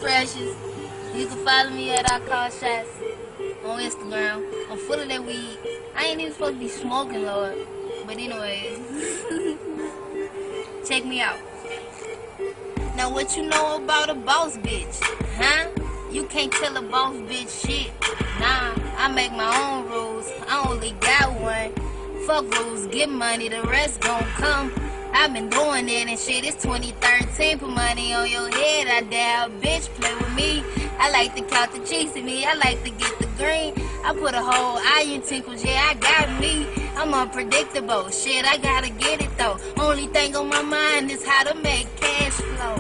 Precious. You can follow me at I Call Shots on Instagram. I'm full of that weed. I ain't even supposed to be smoking, Lord. But anyways, check me out. Now what you know about a boss bitch, huh? You can't tell a boss bitch shit. Nah, I make my own rules. I only got one. Fuck rules, get money, the rest gon' come. I've been doing it and shit, it's 2013. Put money on your head, I doubt, bitch, play with me. I like to count the cheeks in me, I like to get the green. I put a whole eye in tinkles, yeah, I got me. I'm unpredictable, shit, I gotta get it though. Only thing on my mind is how to make cash flow.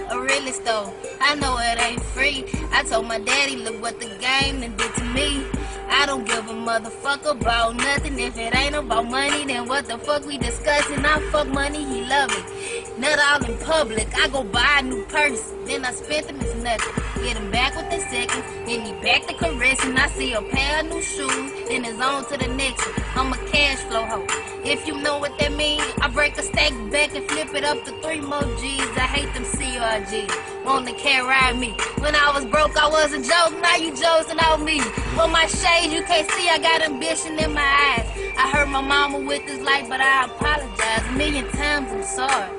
A realist though, I know it ain't free. I told my daddy, look what the game done did to me. I don't give a motherfucker about nothing. If it ain't about money, then what the fuck we discussing? I fuck money, he love it. Not all in public, I go buy a new purse. Then I spent them as nothing. Get him back with the second, then he back to caressing. I see a pair of new shoes, then it's on to the next one. I'm a cash flow hoe. If you know what that means, I break a stack back and flip it up to 3 more G's. I hate them CRGs, want to carry me. When I was broke, I was a joke, now you joking on me. But my shades, you can't see, I got ambition in my eyes. I hurt my mama with this life, but I apologize a million times, I'm sorry.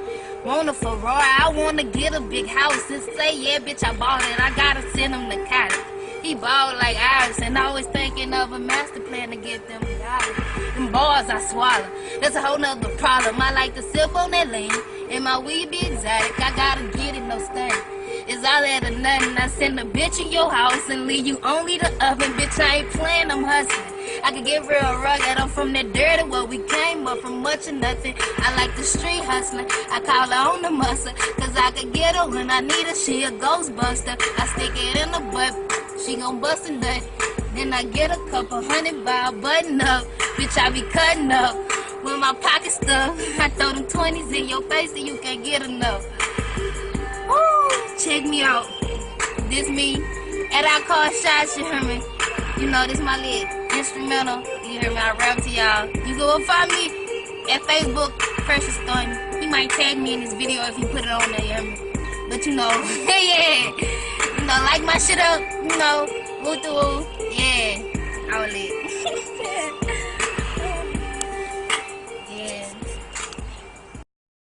Want a Ferrari, I wanna get a big house and say, yeah, bitch, I bought it, I gotta send him to college. He balled like Iris and always thinking of a master plan to get them dollars. Them bars I swallow, that's a whole nother problem. I like to sip on that lean, and my weed be exotic, I gotta get it, no stain. It's all that or nothing, I send a bitch in your house and leave you only the oven. Bitch, I ain't playing, I'm hustling. I can get real rugged, I'm from that dirty where we came up from much of nothing. I like the street hustling, I call her on the muscle, cause I can get her when I need her, she a ghostbuster. I stick it in the butt, she gon' bust a nut. Then I get a couple $100 by a button up. Bitch, I be cutting up with my pocket stuff. I throw them 20s in your face and you can't get enough. Woo, check me out. This me, at I Call Shots, you hear me? You know, this my lit instrumental. You hear me? I rap to y'all. You go find me at Facebook, Precious Thornton. You might tag me in this video if you put it on there, you hear me? But you know, yeah. You know, like my shit up, you know, woo-woo, yeah, I was lit.